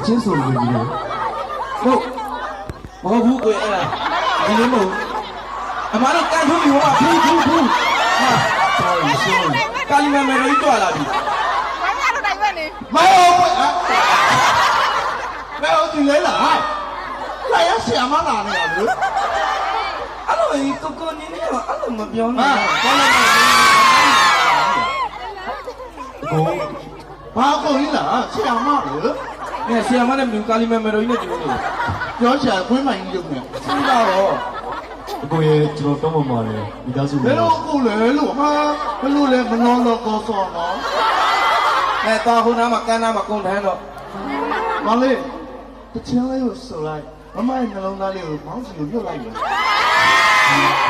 ချင်းဆိုလို့ဒီလိုဟုတ်မဟုတ်ဘူးကိုအဲ့ဒါဒီလိုမဟုတ်အမတို့ကန်ထုတ်ပြီးဟောဖူးဟာsorry sorry ကာလီမန်မယ်လို့ကြွလာပြီမဟုတ်ဘူးဘယ်ဟုတ်ဒီလဲလားလာရဆီအမလာနေရလို့အဲ့လိုကိုကိုနေနေအဲ့လိုမပြောနဲ့ဘာကိုကြီးလားဆီအမလို့เนี่ยဆီယမနဲ့မြူကာလီမန်မယ်တော်ကြီးနဲ့တူနေပြောချာခွင်းမိုင်ကြီးရုပ်နဲ့စီးတော့အကိုရဲ့ကျွန်တော်တောင်းပန်ပါတယ်မိသားစုဘယ်လိုကိုလဲလို့ဟာဘယ်လိုလဲမနှောတော့ကောစောနော်အဲတော့ခုနကကန်းနာမှာကုန်ထမ်းတော့မလေးတချင်လေးကိုဆိုလိုက်မမရဲ့နှလုံးသားလေးကိုဘောင်းစီကိုညှို့လိုက်မယ်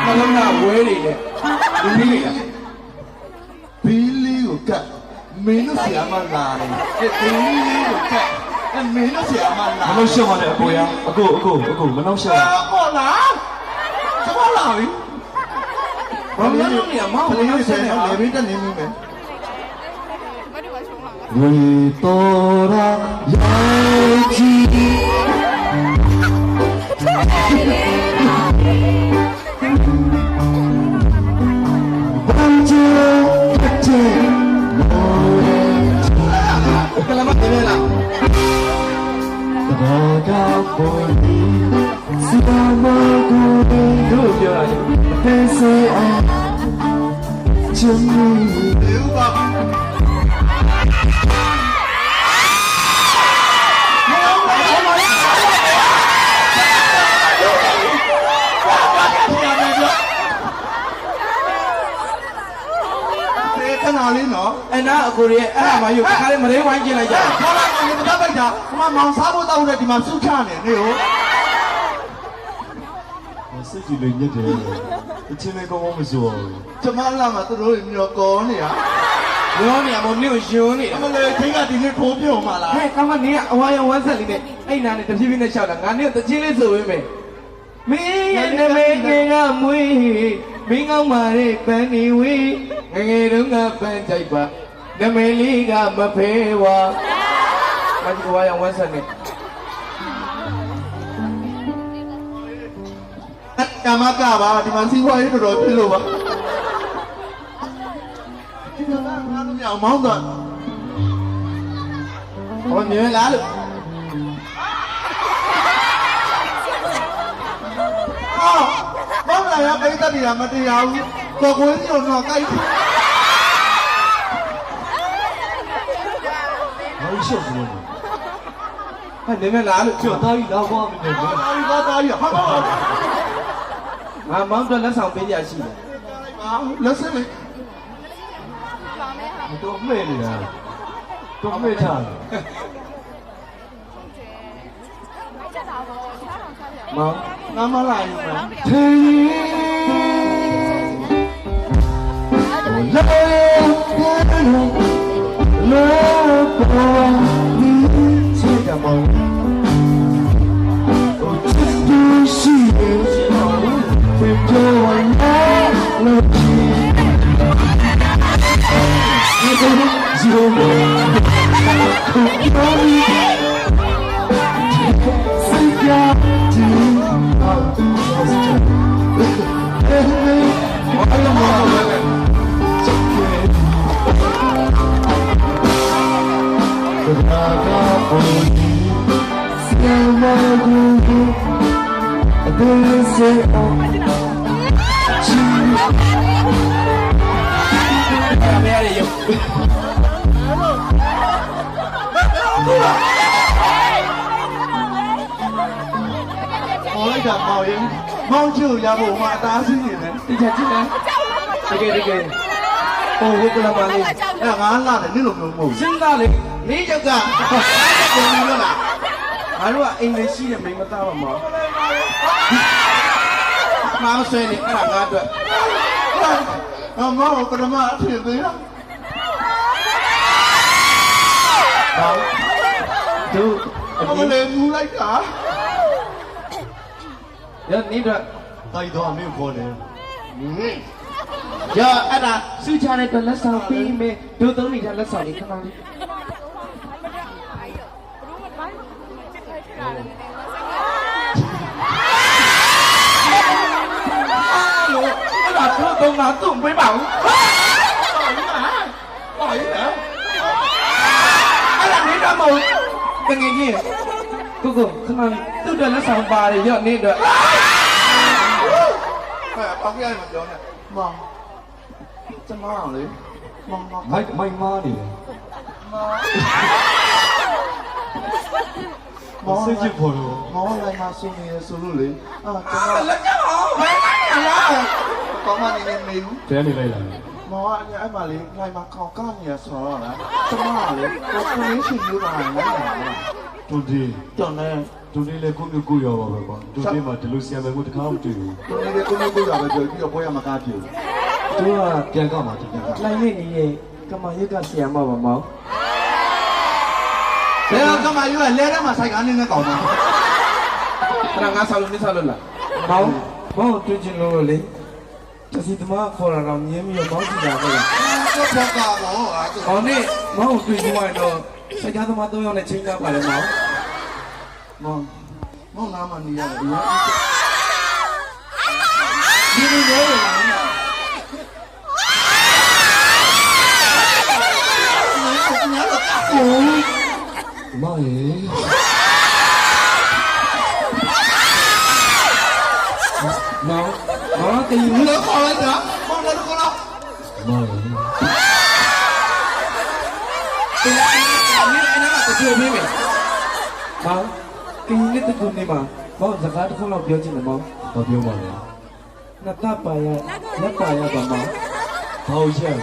နှလုံးသားဝဲနေတယ်ဒီနည်းလေးဘီလီကိုကတ်မင်းတို့ဆီယမလာတယ်ဘီလီကိုကတ်မင်းတို့ဆီအမလာမနှောက်ရှော့ပါနဲ့အကိုရအကိုမနှောက်ရှော့ပါဟောလားစမလာပြီဘာလို့လဲနေမောင်ဘယ်လိုဆက်နေလဲဘင်းတက်နေမိမယ်ဝီတော်ရာရဲ့ကြီးဘန်ဂျီကတဲ့မော်ကလမတယ်လားဘာကပေါ်ဒီစီမကိုတို့ပြောရတယ်ဟဲ့စေအောင်ချင်နေတယ်ဘာခဏလေးနော်အဲ့နာအကိုရဲ့အဲ့ဒါမှယူခါလေးမလေးဝိုင်းကျင်လိုက်ကြခေါ်လိုက်တယ်မတတ်ပိုက်တာခမမောင်စားဖို့တောက်တဲ့ဒီမှာစုချနေနေရောစိတ်ကြည်လေးညက်တယ်အချင်းလေးကောင်းကောင်းမစိုးဘူးကျမလာမှာသူတို့မျောကောနေရရောနေရမနေကိုယွန်းနေအမလေးခင်းကဒီနေ့ထိုးပြုံးမှာလားဟဲ့ကမနေကအဝါရောဝမ်းဆက်လေးနဲ့အဲ့နာနဲ့တဖြည်းဖြည်းနဲ့ရှောက်တာငါနေတချင်းလေးဆိုဝေးမယ်မင်းရဲ့နမေကမွေးမင်းကောင်းပါတဲ့ပန်းနေဝေးငငယ်တုန်းကပန်းကြိုက်ပါနမေလေးကမဖဲဝါမကြီးဝါရောဝမ်းဆက်နေကမကပါဒီမှာစီးပွားရေးတော်တော်ဖြစ်လို့ပါဒီကငါတို့မြောင်မောင်းတော့ဟောမြင်လားလို့မောင်းလာရပိတ်တတ်နေတာမတရားဘူးကိုကိုကြီးတို့တော့ကြိုက်ဘာလို့ရှုပ်နေလဲဟာနေမလားလို့ကျော်သားကြီးတော့ဘာမနေဘူးသားကြီးဟာငါမောင်းတော့လက်ဆောင်ပေးကြရှိတယ်လက်စလေးတော့မဲနေတာတော့မဲထားမောင်းနာမလာယူမယ်ထေးလေပေါ်ဒီချစ်ကမောင်းချစ်သူရှိတယ်We're going on, look. 我来讲毛音，毛球也无嘛打死人呢，你看这个，这个，哦，我跟他讲你，哎，俺拉的你都没有，真拉的，你就干，我就啦，俺说印度西的没么打了嘛，妈睡你，俺拉对，俺妈我跟他妈听对了，好，就我们来木来打。ရနေတဲ့တိုက်တော့မင်းခေါ်တယ်ရအဲ့ဒါစုချတဲ့လက်ဆောင်ပေးမယ်ဒုသုံးနေတဲ့လက်ဆောင်လေးခဏလေးအားလို့အဲ့ဒါဒုသုံးတာသူ့ပေးပါဦးဟောရဟဲ့အဲ့ဒါနေတော့မဟုတ်တကယ်ကြီးကိုကိုခဏသူ့တဲ့လက်ဆောင်ပါတယ်ရော့နေတော့ပေါက်ရမှာပြောနေမောင်ကျမအောင်လေမောင်မိုက်မားနေတယ်မောင်စိတ်ချဖို့လို့မောင်လိုက်မှာဆိုနေရဆိုလို့လေအာကျမလက်ကြောက်ဘယ်ကနေလာကောင်းမနေနေဘူးတဲနေလိုက်လားမောင်အဲ့မှာလေလိုက်မှာခေါကောက်နေရဆိုတော့လားကျမလေကိုကိုလေးရှင်ယူပါလားတူဒီတော်နေတူလေးလည်းကိုမျိုးကိုရောပါပဲကွာတူလေးမှာဒီလိုဆီယမ်မယ်ကိုတခါမှမတွေ့ဘူးတူလေးလည်းကိုမျိုးကိုရောပဲပြောပြီးတော့ပွဲရမှာကားပြေသူကပြန်ကောက်မှာပြန်ကောက်လိုက်နေနေရဲ့ကမာရွက်ကဆီယမ်မပါမောင်ဘယ်တော့ကမာရွက်ကလဲထဲမှာဆိုင်ကားနေနဲ့ကောက်မှာအဲ့ဒါငါဆောက်လို့မဆောက်လို့လားမောင်တွေ့ချင်လို့လေတစီသမားခေါ်လာတော့မြင်းပြီးတော့မောင်းကြည့်တာပဲလားကိုဖောက်ကားမောဟောနေမောင်တွေ့ချင်သွားတော့ဆိုင်ကားသမား3ယောက်နဲ့ချင်းကားပါလေမောင်မောင်နာမနေရတယ်ဒီလိုလေမောင်ရေမောင်တင်လို့ခေါ်လိုက်တာမောင်လည်းခေါ်လားမောင်ရေဒီလိုအဲ့နာကတူပေးမယ်မောင်ကင်းနဲ့တူနေမှာမောင်စကားတစ်ခုလောက်ပြောချင်တယ်မောင်ဘာပြောပါလဲနတ်ပါရလက်ပါရပါမောင်ဘာလို့ချက်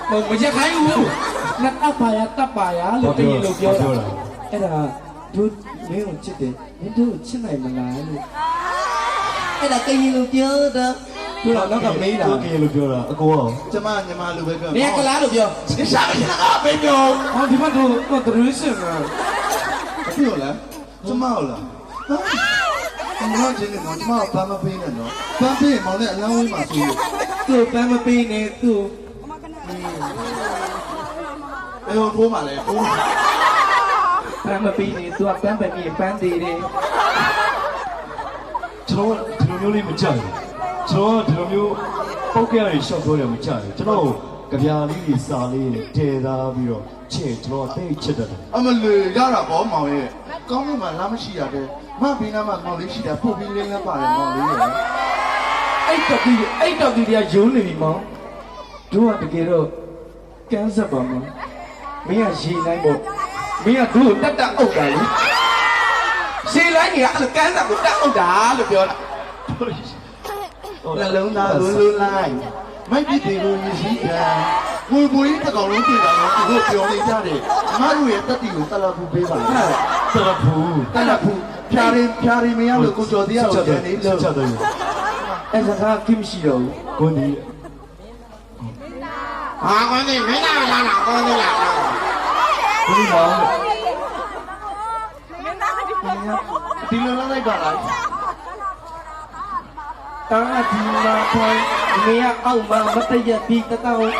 မောင်မချက်ခိုင်းဘူးနတ်ပါရတပ်ပါရလို့တည်းလို့ပြောတာအဲ့ဒါတို့မင်းကိုချစ်တယ်မင်းတို့ချစ်နိုင်မလားလို့အဲ့ဒါကင်းလို့ပြောတာသူတော့နောက်ကမေးတာကင်းလို့ပြောတာအကိုအောင်ကျမညီမလိုပဲပြောမင်းကလားလို့ပြောဒီစားမင်းကပဲပြောဟောဒီမှာတို့တရစ်စင်လားပြောလားကျမဟုတ်လားမောင်ချင်းကတော့ကျမဘာမပေးနဲ့နော်ဘာပေးမောင်နဲ့အလောင်းဝေးမှာဆိုလို့သူ့ဘာမပေးနဲ့သူ့အဲ့ဟိုထိုးမှလည်းထိုးဘာမပေးနဲ့သူကပန်းပဲပြီးပန်းသေးတယ်ကျွန်တော်ဒီလိုမျိုးလေးမကြိုက်ဘူးကျွန်တော်ဒီလိုမျိုးပုတ်ကြရရှော့ထိုးတယ်မကြိုက်ဘူးကျွန်တော်ကြပြားလေးတွေစာလေးတွေတည်သားပြီးတော့ချစ်ကျွန်တော်တိတ်ချစ်တယ်အမလေးရတာပေါ့မောင်ရဲ့ကောင်းမှမှလားမရှိရတယ်မဘီနာမှာမောင်လေးရှိတာပို့ပြီးလေးလည်းပါတယ်မောင်လေးရဲ့အဲ့တော့ဒီကယုံနေပြီမောင်တို့ကတကယ်တော့ကန်းဆက်ပါမောင်မင်းကရေနိုင်ပေါ့မင်းကတို့တက်အုပ်တာလေရှင်းလိုက်ကြီးကအဲ့လိုကန်းဆက်ကိုတက်အုပ်တာလို့ပြောတာနှလုံးသားကိုလူလိုက်မိုက်ပြစ်တွေကိုရရှိတာဝေပွေးတကောင်လုံးတွေ့တာတော့သူတို့ပြောနေကြတယ်အမတို့ရဲ့တက်တီကိုတက်လက်ဖူးပေးပါလားတက်လက်ဖူးဖြာရီမရလို့ကိုကျော်တရားကိုတယ်နေလို့ချက်တယ်အဲ့ဒါကကိမရှိတော့ဘူးကိုနေဟာကိုနေမင်းလာလာကိုနေလာဒီမောင်ဒီလိုလိုက်ပါလားတာဒီမှာပေါ်နေရအောက်မှာမတည့်ရပြီးတောင်း